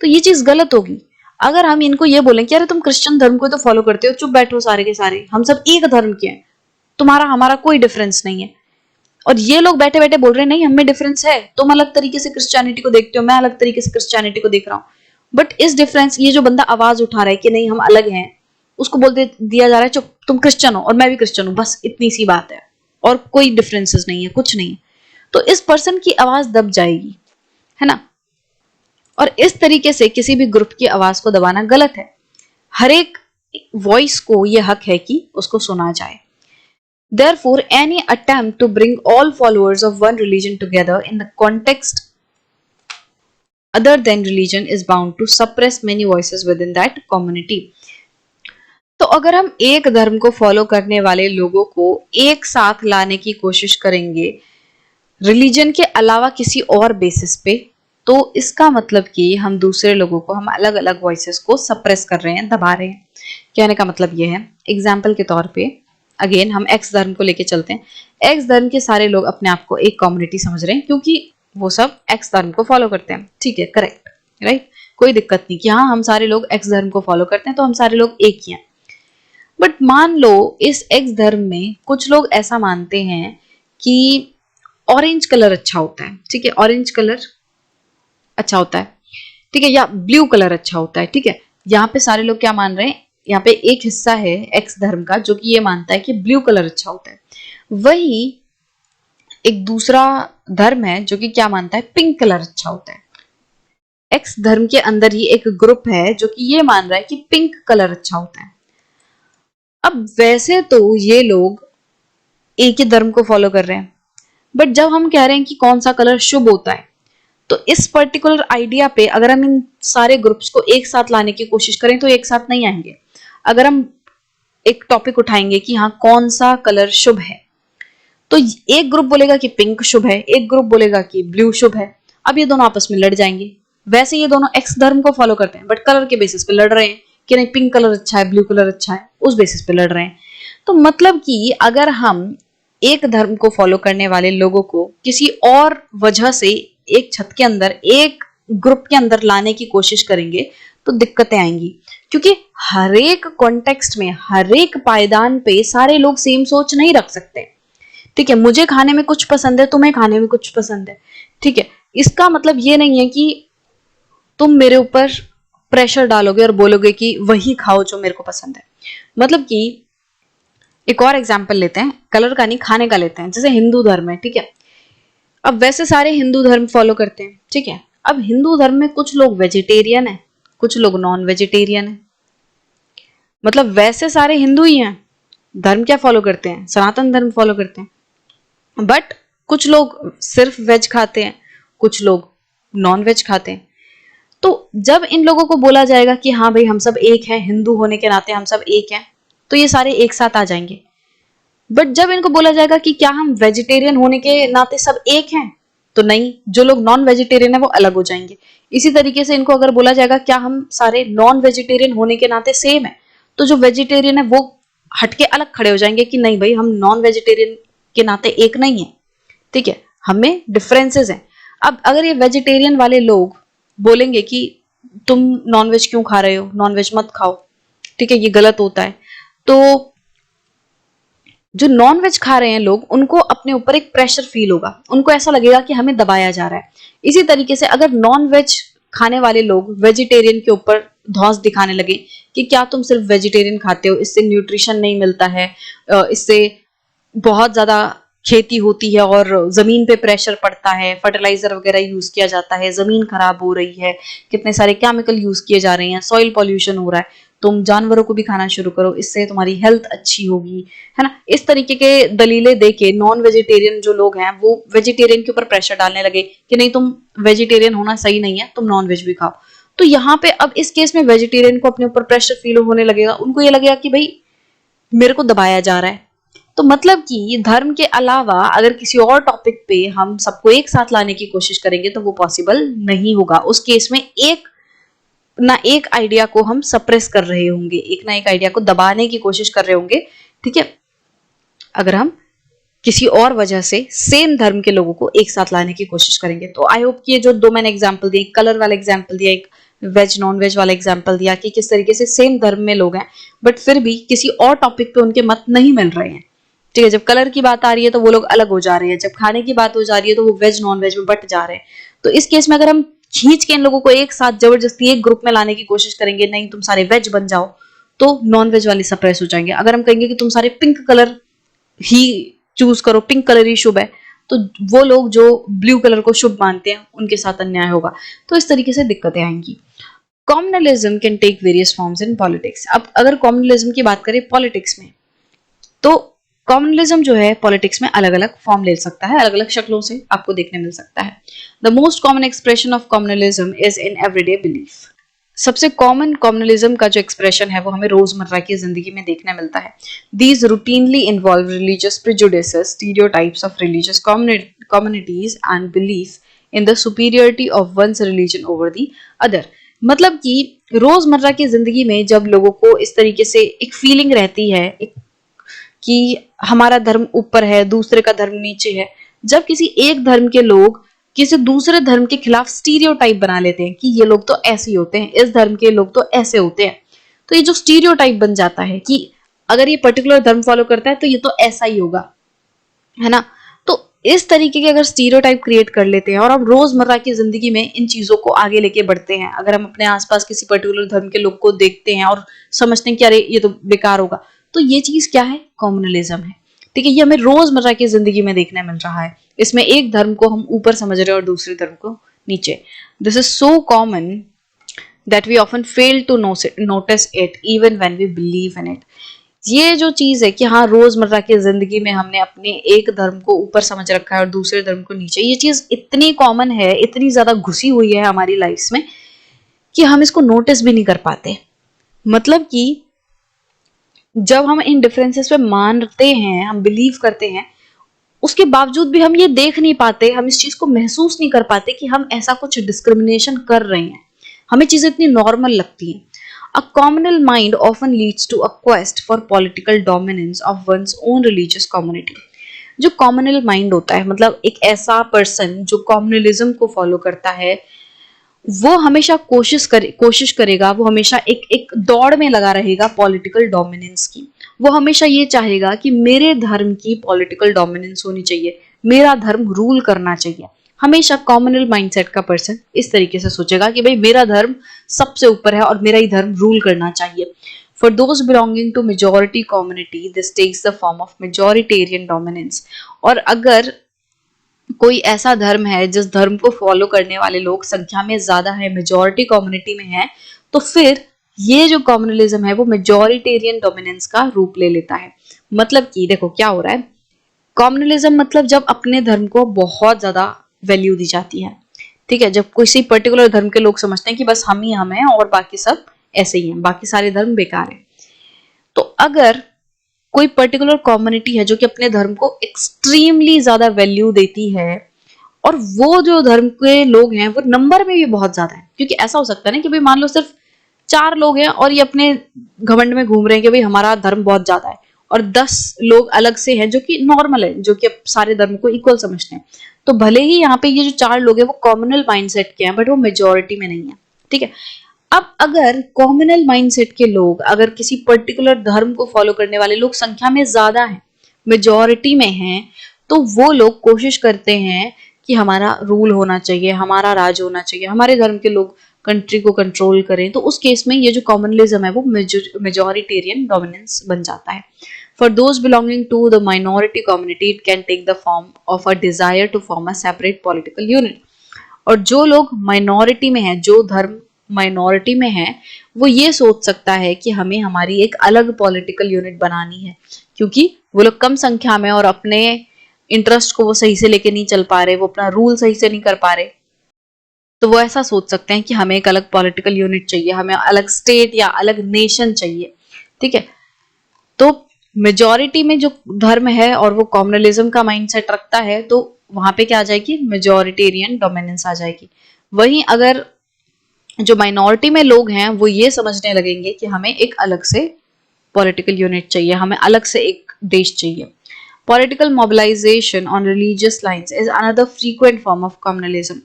[SPEAKER 1] तो ये चीज गलत होगी। अगर हम इनको ये बोलें कि अरे तुम क्रिश्चियन धर्म को तो फॉलो करते हो, चुप बैठो सारे के सारे, हम सब एक धर्म के हैं, तुम्हारा हमारा कोई डिफरेंस नहीं है। और ये लोग बैठे बैठे बोल रहे हैं नहीं हमें डिफरेंस है, तुम अलग तरीके से क्रिश्चियनिटी को देखते हो, मैं अलग तरीके से क्रिश्चियनिटी को देख रहा हूँ। बट इस डिफरेंस, ये जो बंदा आवाज उठा रहा है कि नहीं हम अलग हैं, उसको बोल दिया जा रहा है चुप, तुम क्रिश्चियन हो और मैं भी क्रिश्चियन हूं, बस इतनी सी बात है, और कोई डिफरेंसेस नहीं है, कुछ नहीं है। तो इस पर्सन की आवाज दब जाएगी, है ना। और इस तरीके से किसी भी ग्रुप की आवाज को दबाना गलत है। हर एक वॉइस को यह हक है कि उसको सुना जाए। Therefore, any attempt to bring all followers of one religion together in the context other than religion is bound to suppress many voices within that community. तो अगर हम एक धर्म को फॉलो करने वाले लोगों को एक साथ लाने की कोशिश करेंगे रिलीजन के अलावा किसी और बेसिस पे, तो इसका मतलब कि हम दूसरे लोगों को, हम अलग अलग वॉइसेस को सप्रेस कर रहे हैं, दबा रहे हैं। कहने का मतलब ये है, एग्जाम्पल के तौर पे अगेन हम एक्स धर्म को लेके चलते हैं। एक्स धर्म के सारे लोग अपने आप को एक कम्युनिटी समझ रहे हैं क्योंकि वो सब एक्स धर्म को फॉलो करते हैं, ठीक है, करेक्ट, राइट, कोई दिक्कत नहीं कि हाँ हम सारे लोग एक्स धर्म को फॉलो करते हैं तो हम सारे लोग एक ही हैं। बट मान लो इस एक्स धर्म में कुछ लोग ऐसा मानते हैं कि ऑरेंज कलर अच्छा होता है, ठीक है, ऑरेंज कलर अच्छा होता है, ठीक है, या ब्लू कलर अच्छा होता है, ठीक है। यहाँ पे सारे लोग क्या मान रहे हैं, यहाँ पे एक हिस्सा है एक्स धर्म का जो कि ये मानता है कि ब्लू कलर अच्छा होता है। वही एक दूसरा धर्म है जो कि क्या मानता है, पिंक कलर अच्छा होता है। एक्स धर्म के अंदर ही एक ग्रुप है जो कि ये मान रहा है कि पिंक कलर अच्छा होता है। अब वैसे तो ये लोग एक ही धर्म को फॉलो कर रहे हैं, बट जब हम कह रहे हैं कि कौन सा कलर शुभ होता है, तो इस पर्टिकुलर आइडिया पे अगर हम इन सारे ग्रुप्स को एक साथ लाने की कोशिश करें तो एक साथ नहीं आएंगे। अगर हम एक टॉपिक उठाएंगे कि हाँ कौन सा कलर शुभ है, तो एक ग्रुप बोलेगा कि पिंक शुभ है, एक ग्रुप बोलेगा कि ब्लू शुभ है। अब ये दोनों आपस में लड़ जाएंगे। वैसे ये दोनों एक्स धर्म को फॉलो करते हैं बट कलर के बेसिस पे लड़ रहे हैं कि नहीं पिंक कलर अच्छा है, ब्लू कलर अच्छा है, उस बेसिस पे लड़ रहे हैं। तो मतलब कि अगर हम एक धर्म को फॉलो करने वाले लोगों को किसी और वजह से एक छत के अंदर, एक ग्रुप के अंदर लाने की कोशिश करेंगे तो दिक्कतें आएंगी, क्योंकि हर एक कॉन्टेक्स्ट में, हर एक पायदान पे सारे लोग सेम सोच नहीं रख सकते, ठीक है। मुझे खाने में कुछ पसंद है, तुम्हें खाने में कुछ पसंद है, ठीक है। इसका मतलब ये नहीं है कि तुम मेरे ऊपर प्रेशर डालोगे और बोलोगे कि वही खाओ जो मेरे को पसंद है। मतलब कि एक और एग्जाम्पल लेते हैं, कलर का नहीं खाने का लेते हैं। जैसे हिंदू धर्म है, ठीक है, अब वैसे सारे हिंदू धर्म फॉलो करते हैं, ठीक है। अब हिंदू धर्म में कुछ लोग वेजिटेरियन है, कुछ लोग नॉन वेजिटेरियन है। मतलब वैसे सारे हिंदू ही हैं, धर्म क्या फॉलो करते हैं, सनातन धर्म फॉलो करते हैं, बट कुछ लोग सिर्फ वेज खाते हैं, कुछ लोग नॉन वेज खाते हैं। तो जब इन लोगों को बोला जाएगा कि हाँ भाई हम सब एक हैं, हिंदू होने के नाते हम सब एक हैं, तो ये सारे एक साथ आ जाएंगे। बट जब इनको बोला जाएगा कि क्या हम वेजिटेरियन होने के नाते सब एक हैं, तो नहीं, जो लोग नॉन वेजिटेरियन है वो अलग हो जाएंगे। इसी तरीके से इनको अगर बोला जाएगा क्या हम सारे नॉन वेजिटेरियन होने के नाते सेम है, तो जो वेजिटेरियन है वो हटके अलग खड़े हो जाएंगे कि नहीं भाई हम नॉन वेजिटेरियन के नाते एक नहीं है, ठीक है, हमें डिफरेंसेस हैं। अब अगर ये वेजिटेरियन वाले लोग बोलेंगे कि तुम नॉनवेज क्यों खा रहे हो, नॉनवेज मत खाओ, ठीक है, ये गलत होता है, तो जो नॉन वेज खा रहे हैं लोग, उनको अपने ऊपर एक प्रेशर फील होगा, उनको ऐसा लगेगा कि हमें दबाया जा रहा है। इसी तरीके से अगर नॉन वेज खाने वाले लोग वेजिटेरियन के ऊपर धौंस दिखाने लगे कि क्या तुम सिर्फ वेजिटेरियन खाते हो, इससे न्यूट्रिशन नहीं मिलता है, इससे बहुत ज्यादा खेती होती है और जमीन पे प्रेशर पड़ता है, फर्टिलाइजर वगैरह यूज किया जाता है, जमीन खराब हो रही है, कितने सारे केमिकल यूज किए जा रहे हैं, सॉइल पॉल्यूशन हो रहा है, तुम जानवरों को भी खाना शुरू करो, इससे तुम्हारी हेल्थ अच्छी होगी, है ना। इस तरीके के दलीलें देके नॉन वेजिटेरियन जो लोग हैं वो वेजिटेरियन के ऊपर प्रेशर डालने लगे कि नहीं तुम वेजिटेरियन होना सही नहीं है, तुम नॉन वेज भी खाओ। तो यहाँ पे अब इस केस में वेजिटेरियन को अपने ऊपर प्रेशर फील होने लगेगा, उनको ये लगेगा कि भाई मेरे को दबाया जा रहा है। तो मतलब कि धर्म के अलावा अगर किसी और टॉपिक पे हम सबको एक साथ लाने की कोशिश करेंगे तो वो पॉसिबल नहीं होगा। उस केस में एक ना एक आइडिया को हम सप्रेस कर रहे होंगे, एक ना एक आइडिया को दबाने की कोशिश कर रहे होंगे, ठीक है, अगर हम किसी और वजह से सेम धर्म के लोगों को एक साथ लाने की कोशिश करेंगे। तो आई होप कि ये जो दो मैंने एग्जांपल दिए, कलर वाला एग्जांपल दिया, एक वेज नॉन वेज वाला एग्जांपल दिया, कि किस तरीके से सेम धर्म में लोग हैं बट फिर भी किसी और टॉपिक पे उनके मत नहीं मिल रहे हैं, ठीक है। जब कलर की बात आ रही है तो वो लोग अलग हो जा रहे हैं, जब खाने की बात हो जा रही है तो वो वेज नॉन वेज में बट जा रहे हैं। तो इस केस में अगर हम खींच के इन लोगों को एक साथ जबरदस्ती एक ग्रुप में लाने की कोशिश करेंगे, नहीं तुम सारे वेज बन जाओ, तो नॉन वेज वाली सप्रेस हो जाएंगे। अगर हम कहेंगे कि तुम सारे पिंक कलर ही चूज करो, पिंक कलर ही शुभ है, तो वो लोग जो ब्लू कलर को शुभ मानते हैं उनके साथ अन्याय होगा। तो इस तरीके से दिक्कतें आएंगी। Communalism can take various forms in politics. अब अगर कॉम्युनलिज्म की बात करें पॉलिटिक्स में, तो कॉम्युनलिज्म जो है पॉलिटिक्स में अलग अलग फॉर्म ले सकता है, अलग अलग शक्लों से आपको देखने मिल सकता है। The most common expression of communalism is in everyday belief. सबसे कॉमन कॉम्युनलिज्म का जो एक्सप्रेशन है वो हमें रोजमर्रा की जिंदगी में देखने मिलता है। These routinely involve religious prejudices, stereotypes of religious communities and belief in the superiority of one's religion over the other. मतलब कि रोजमर्रा की जिंदगी में जब लोगों को इस तरीके से एक फीलिंग रहती है कि हमारा धर्म ऊपर है, दूसरे का धर्म नीचे है, जब किसी एक धर्म के लोग किसी दूसरे धर्म के खिलाफ स्टीरियोटाइप बना लेते हैं कि ये लोग तो ऐसे ही होते हैं, इस धर्म के लोग तो ऐसे होते हैं, तो ये जो स्टीरियोटाइप बन जाता है कि अगर ये पर्टिकुलर धर्म फॉलो करता है तो ये तो ऐसा ही होगा, है ना। तो इस तरीके के अगर स्टीरियोटाइप क्रिएट कर लेते हैं और हम रोजमर्रा की जिंदगी में इन चीजों को आगे लेके बढ़ते हैं, अगर हम अपने आसपास किसी पर्टिकुलर धर्म के लोग को देखते हैं और समझते हैं कि अरे ये तो बेकार होगा, तो ये चीज क्या है, कॉम्युनलिज्म है, ठीक है। ये हमें रोजमर्रा की जिंदगी में देखने मिल रहा है। इसमें एक धर्म को हम ऊपर समझ रहे हैं और दूसरे धर्म को नीचे। This is so common that we often fail to notice it even when we believe in it। ये जो चीज है कि हाँ रोजमर्रा की जिंदगी में हमने अपने एक धर्म को ऊपर समझ रखा है और दूसरे धर्म को नीचे, ये चीज इतनी कॉमन है, इतनी ज्यादा घुसी हुई है हमारी लाइफ में कि हम इसको नोटिस भी नहीं कर पाते। मतलब कि जब हम इन डिफरेंसेस पे मानते हैं, हम बिलीव करते हैं, उसके बावजूद भी हम ये देख नहीं पाते, हम इस चीज को महसूस नहीं कर पाते कि हम ऐसा कुछ डिस्क्रिमिनेशन कर रहे हैं। हमें चीजें इतनी नॉर्मल लगती हैं। A communal mind often leads to a quest for political dominance of one's own religious community। जो कॉम्युनल माइंड होता है, मतलब एक ऐसा पर्सन जो कॉम्युनलिज्म को फॉलो करता है, वो हमेशा कोशिश करेगा, वो हमेशा एक एक दौड़ में लगा रहेगा पॉलिटिकल डोमिनेंस की। वो हमेशा ये चाहेगा कि मेरे धर्म की पॉलिटिकल डोमिनेंस होनी चाहिए, मेरा धर्म रूल करना चाहिए। हमेशा कॉम्युनल माइंडसेट का पर्सन इस तरीके से सोचेगा कि भाई मेरा धर्म सबसे ऊपर है और मेरा ही धर्म रूल करना चाहिए। For those belonging to majority community this takes the form of majoritarian dominance. और अगर कोई ऐसा धर्म है जिस धर्म को फॉलो करने वाले लोग संख्या में ज्यादा है, मेजोरिटी कम्युनिटी में है, तो फिर ये जो कम्युनलिज्म है वो मेजोरिटेरियन डोमिनेंस का रूप ले लेता है। मतलब कि देखो क्या हो रहा है, कम्युनलिज्म मतलब जब अपने धर्म को बहुत ज्यादा वैल्यू दी जाती है, ठीक है। जब किसी पर्टिकुलर धर्म के लोग समझते हैं कि बस हम ही हम हैं और बाकी सब ऐसे ही हैं, बाकी सारे धर्म बेकार हैं। तो अगर कोई पर्टिकुलर कम्युनिटी है जो कि अपने धर्म को एक्सट्रीमली ज्यादा वैल्यू देती है और वो जो धर्म के लोग हैं वो नंबर में भी बहुत ज्यादा है, क्योंकि ऐसा हो सकता है ना कि भाई मान लो सिर्फ 4 लोग हैं और ये अपने घमंड में घूम रहे हैं कि भाई हमारा धर्म बहुत ज्यादा है, और 10 लोग अलग से हैं जो कि नॉर्मल है, जो कि सारे धर्म को इक्वल समझते हैं। तो भले ही यहाँ पे ये जो 4 लोग हैं वो कॉम्युनल माइंडसेट के हैं बट वो मेजोरिटी में नहीं है, ठीक है। अब अगर कॉम्युनल माइंडसेट के लोग, अगर किसी पर्टिकुलर धर्म को फॉलो करने वाले लोग संख्या में ज्यादा हैं, मेजोरिटी में हैं, तो वो लोग कोशिश करते हैं कि हमारा रूल होना चाहिए, हमारा राज होना चाहिए, हमारे धर्म के लोग कंट्री को कंट्रोल करें। तो उस केस में ये जो कॉम्युनलिज्म है वो मेजोरिटेरियन डोमिनेंस बन जाता है। For those belonging to the minority community, it can take the form of a desire to form a separate political unit। और जो लोग माइनॉरिटी में हैं, जो धर्म माइनॉरिटी में है, वो ये सोच सकता है कि हमें हमारी एक अलग पॉलिटिकल यूनिट बनानी है, क्योंकि वो लोग कम संख्या में और अपने इंटरेस्ट को वो सही से लेके नहीं चल पा रहे, वो अपना रूल सही से नहीं कर पा रहे, तो वो ऐसा सोच सकते हैं कि हमें एक अलग पॉलिटिकल यूनिट चाहिए, हमें अलग स्टेट या अलग नेशन चाहिए, ठीक है। तो मेजॉरिटी में जो धर्म है और वो कॉम्युनलिज्म का माइंडसेट रखता है, तो वहां पे क्या आ जाएगी, मेजॉरिटेरियन डोमिनेंस आ जाएगी। वहीं अगर जो माइनॉरिटी में लोग हैं वो ये समझने लगेंगे कि हमें एक अलग से पॉलिटिकल यूनिट चाहिए, हमें अलग से एक देश चाहिए। Political mobilisation on religious lines is another frequent form of communalism.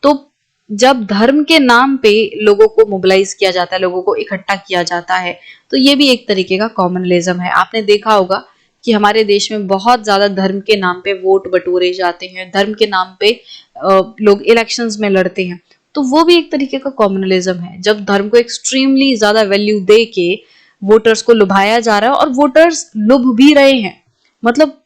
[SPEAKER 1] तो जब धर्म के नाम पे लोगों को मोबिलाइज किया जाता है, लोगों को इकट्ठा किया जाता है, तो ये भी एक तरीके का कम्युनलिज्म है। आपने देखा होगा कि हमारे देश में बहुत ज्यादा धर्म के नाम पे वोट बटोरे जाते हैं, धर्म के नाम पे लोग इलेक्शंस में लड़ते हैं, तो वो भी एक तरीके का कम्युनलिज्म है। जब धर्म को एक्सट्रीमली ज्यादा वैल्यू दे के वोटर्स को लुभाया जा रहा है, और वोटर्स लुभ भी रहे हैं, मतलब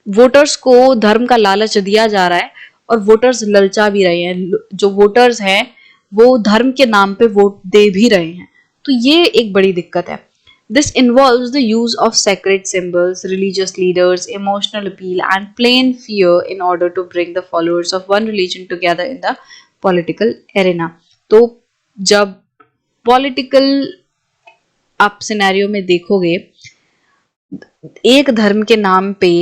[SPEAKER 1] वोटर्स को धर्म का लालच दिया जा रहा है और वोटर्स ललचा भी रहे हैं, जो वोटर्स हैं वो धर्म के नाम पे वोट दे भी रहे हैं। तो ये एक बड़ी दिक्कत है। This involves the use of sacred symbols, religious leaders, emotional appeal, and plain fear in order to bring the followers of one religion together in the political arena. तो जब पॉलिटिकल आप सिनेरियो में देखोगे, एक धर्म के नाम पे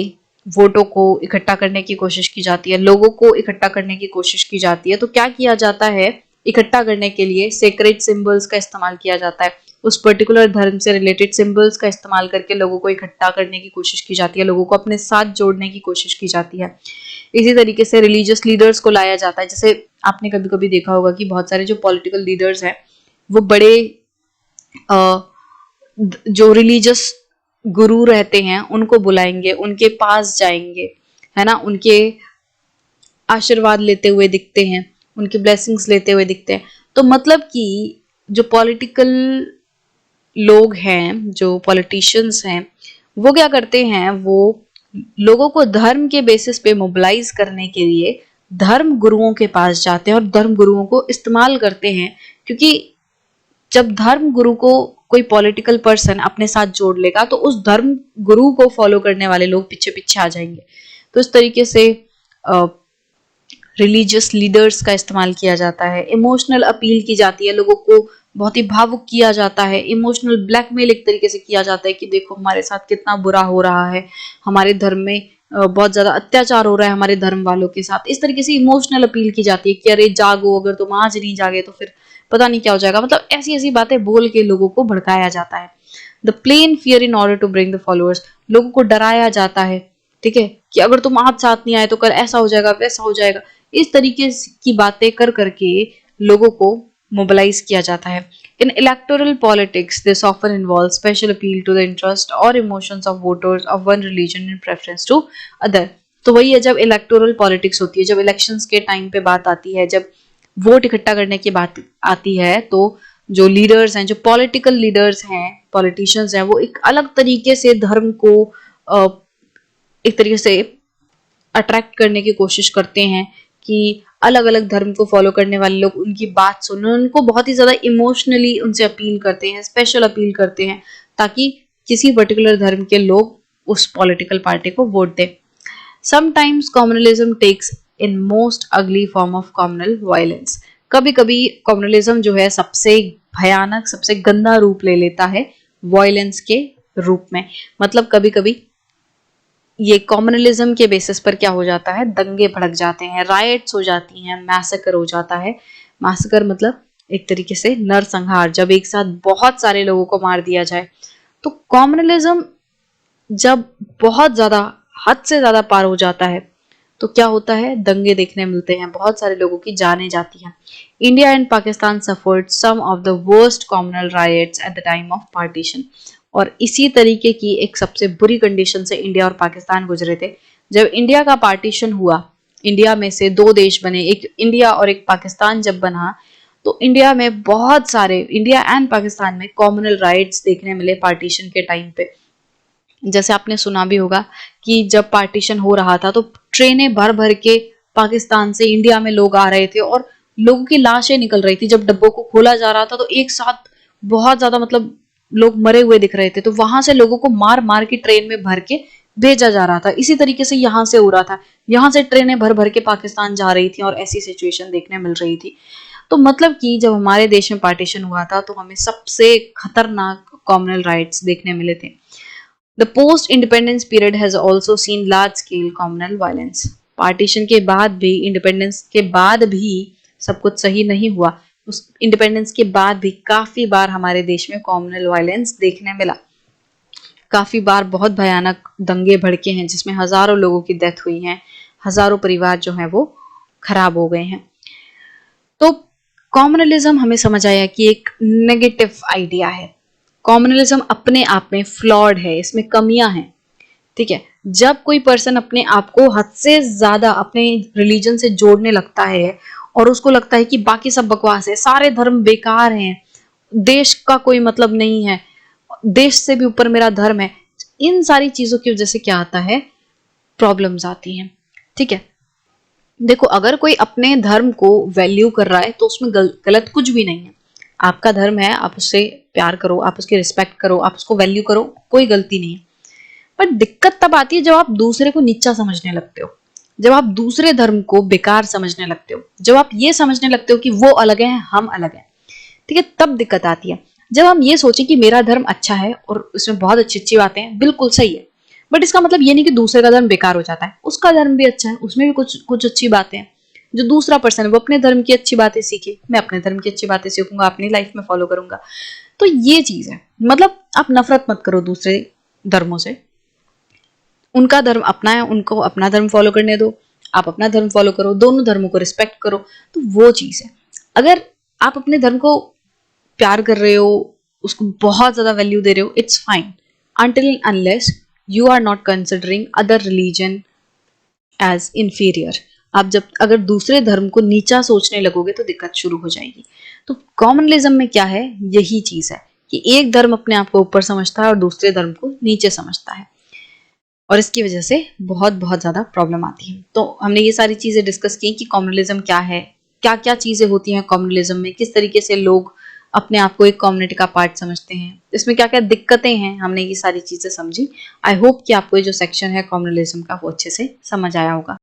[SPEAKER 1] वोटों को इकट्ठा करने की कोशिश की जाती है, लोगों को इकट्ठा करने की कोशिश की जाती है, तो क्या किया जाता है, इकट्ठा करने के लिए सेक्रेड सिंबल्स का इस्तेमाल किया जाता है। उस पर्टिकुलर धर्म से रिलेटेड सिंबल्स का इस्तेमाल करके लोगों को इकट्ठा करने की कोशिश की जाती है, लोगों को अपने साथ जोड़ने की कोशिश की जाती है। इसी तरीके से रिलीजियस लीडर्स को लाया जाता है। जैसे आपने कभी कभी देखा होगा कि बहुत सारे जो पॉलिटिकल लीडर्स हैं वो बड़े जो रिलीजियस गुरु रहते हैं उनको बुलाएंगे, उनके पास जाएंगे, है ना, उनके आशीर्वाद लेते हुए दिखते हैं, उनके ब्लेसिंग्स लेते हुए दिखते हैं। तो मतलब कि जो पॉलिटिकल लोग हैं, जो पॉलिटिशियंस हैं, वो क्या करते हैं, वो लोगों को धर्म के बेसिस पे मोबिलाइज करने के लिए धर्म गुरुओं के पास जाते हैं और धर्म गुरुओं को इस्तेमाल करते हैं। क्योंकि जब धर्म गुरु को कोई पॉलिटिकल पर्सन अपने साथ जोड़ लेगा तो उस धर्म गुरु को फॉलो करने वाले लोग पीछे पीछे आ जाएंगे। तो इस तरीके से रिलीजियस लीडर्स का इस्तेमाल किया जाता है, इमोशनल अपील की जाती है, लोगों को बहुत ही भावुक किया जाता है, इमोशनल ब्लैकमेल एक तरीके से किया जाता है कि देखो हमारे साथ कितना बुरा हो रहा है, हमारे धर्म में बहुत ज्यादा अत्याचार हो रहा है हमारे धर्म वालों के साथ। इस तरीके से इमोशनल अपील की जाती है कि अरे जागो, अगर तुम आज नहीं जागे तो फिर पता नहीं क्या हो जाएगा। मतलब ऐसी ऐसी बातें बोल के लोगों को भड़काया जाता है। The plain fear in order to bring the followers, लोगों को डराया जाता है, ठीक है, कि अगर तुम आज साथ नहीं आए तो कल ऐसा हो जाएगा, वैसा हो जाएगा। इस तरीके की बातें कर करके लोगों को मोबिलाइज किया जाता है। In electoral politics this often involve special appeal to the interest और emotions of voters of one religion in preference to other. तो वही है, जब इलेक्टोरल पॉलिटिक्स होती है, जब इलेक्शंस के टाइम पे बात आती है, जब वोट इकट्ठा करने की बात आती है, तो जो लीडर्स हैं, जो पॉलिटिकल लीडर्स हैं, पॉलिटिशियंस हैं, वो एक अलग तरीके से धर्म को एक तरीके से अट्रैक्ट करने की कोशिश करते हैं कि अलग अलग धर्म को फॉलो करने वाले लोग उनकी बात सुने, उनको बहुत ही ज्यादा इमोशनली उनसे अपील करते हैं, स्पेशल अपील करते हैं, ताकि किसी पर्टिकुलर धर्म के लोग उस पॉलिटिकल पार्टी को वोट दें। Sometimes communalism takes in most ugly form of communal violence. कभी कभी कम्युनलिज्म जो है सबसे भयानक, सबसे गंदा रूप ले लेता है वायलेंस के रूप में। मतलब कभी कभी ये कम्युनलिज्म के बेसिस पर क्या हो जाता है, दंगे भड़क जाते हैं, राइट्स हो जाती हैं, मैसेकर हो जाता है। मैसेकर मतलब एक तरीके से नरसंहार, जब एक साथ बहुत सारे लोगों को मार दिया जाए। तो कम्युनलिज्म जब बहुत ज्यादा, हद से ज्यादा पार हो जाता है, तो क्या होता है, दंगे देखने मिलते हैं, बहुत सारे लोगों की जानें जाती हैं। India and Pakistan suffered some of the worst communal riots at the time of partition. और इसी तरीके की एक सबसे बुरी कंडीशन से इंडिया और पाकिस्तान गुजरे थे। जब इंडिया का पार्टीशन हुआ, इंडिया में से दो देश बने, एक इंडिया और एक पाकिस्तान जब बना, तो इंडिया में बहुत सारे, इंडिया एंड पाकिस्तान में कॉमनल राइट्स देखने मिले पार्टीशन के टाइम पे। जैसे आपने सुना भी होगा कि जब पार्टीशन हो रहा था तो ट्रेनें भर भर के पाकिस्तान से इंडिया में लोग आ रहे थे और लोगों की लाशें निकल रही थी। जब डब्बों को खोला जा रहा था तो एक साथ बहुत ज्यादा, मतलब लोग मरे हुए दिख रहे थे। तो वहां से लोगों को मार मार के ट्रेन में भर के भेजा जा रहा था, इसी तरीके से यहाँ से हो रहा था, यहाँ से ट्रेनें भर भर के पाकिस्तान जा रही थी और ऐसी सिचुएशन देखने मिल रही थी। तो मतलब कि जब हमारे देश में पार्टीशन हुआ था तो हमें सबसे खतरनाक कॉम्युनल राइट्स देखने मिले थे। The post independence period has also seen large scale communal violence. Partition के बाद भी, इंडिपेंडेंस के बाद भी सब कुछ सही नहीं हुआ। उस इंडिपेंडेंस के बाद भी काफी बार हमारे देश में कॉम्युनल वायलेंस देखने मिला। काफी बार बहुत भयानक दंगे भड़के हैं जिसमें हजारों लोगों की डेथ हुई है, हजारों परिवार जो हैं वो खराब हो गए हैं। तो कॉम्युनलिज्म हमें समझ आया कि एक नेगेटिव आइडिया है। कॉम्युनलिज्म अपने आप में फ्लॉड है, इसमें कमियां हैं। ठीक है, जब कोई पर्सन अपने आप को हद से ज्यादा अपने रिलीजन से जोड़ने लगता है और उसको लगता है कि बाकी सब बकवास है, सारे धर्म बेकार हैं, देश का कोई मतलब नहीं है, देश से भी ऊपर मेरा धर्म है, इन सारी चीजों की वजह से क्या आता है, प्रॉब्लम्स आती हैं। ठीक है, देखो अगर कोई अपने धर्म को वैल्यू कर रहा है तो उसमें गलत कुछ भी नहीं है। आपका धर्म है, आप उससे प्यार करो, आप उसकी रिस्पेक्ट करो, आप उसको वैल्यू करो, कोई गलती नहीं है। पर दिक्कत तब आती है जब आप दूसरे को नीचा समझने लगते हो, जब आप दूसरे धर्म को बेकार समझने लगते हो, जब आप ये समझने लगते हो कि वो अलग है हम अलग हैं। ठीक है, तब दिक्कत आती है। जब हम ये सोचें कि मेरा धर्म अच्छा है और उसमें बहुत अच्छी अच्छी बातें हैं, बिल्कुल सही है, बट इसका मतलब ये नहीं कि दूसरे का धर्म बेकार हो जाता है। उसका धर्म भी अच्छा है, उसमें भी कुछ कुछ अच्छी बातें हैं। जो दूसरा पर्सन है वो अपने धर्म की अच्छी बातें सीखे, मैं अपने धर्म की अच्छी बातें सीखूंगा, अपनी लाइफ में फॉलो करूंगा। तो ये चीज है, मतलब आप नफरत मत करो दूसरे धर्मों से। उनका धर्म अपना है, उनको अपना धर्म फॉलो करने दो, आप अपना धर्म फॉलो करो, दोनों धर्मों को रिस्पेक्ट करो। तो वो चीज है। अगर आप अपने धर्म को प्यार कर रहे हो, उसको बहुत ज्यादा वैल्यू दे रहे हो, it's fine, until unless you are not considering other religion as inferior. आप जब अगर दूसरे धर्म को नीचा सोचने लगोगे तो दिक्कत शुरू हो जाएगी। तो कॉमनलिज्म में क्या है, यही चीज है कि एक धर्म अपने आप को ऊपर समझता है और दूसरे धर्म को नीचे समझता है, और इसकी वजह से बहुत बहुत ज्यादा प्रॉब्लम आती है। तो हमने ये सारी चीजें डिस्कस की कि कॉम्युनलिज्म क्या है, क्या क्या चीजें होती हैं कॉम्युनलिज्म में, किस तरीके से लोग अपने आप को एक कम्युनिटी का पार्ट समझते हैं, इसमें क्या क्या दिक्कतें हैं, हमने ये सारी चीजें समझी। आई होप कि आपको ये जो सेक्शन है कॉम्युनलिज्म का वो अच्छे से समझ आया होगा।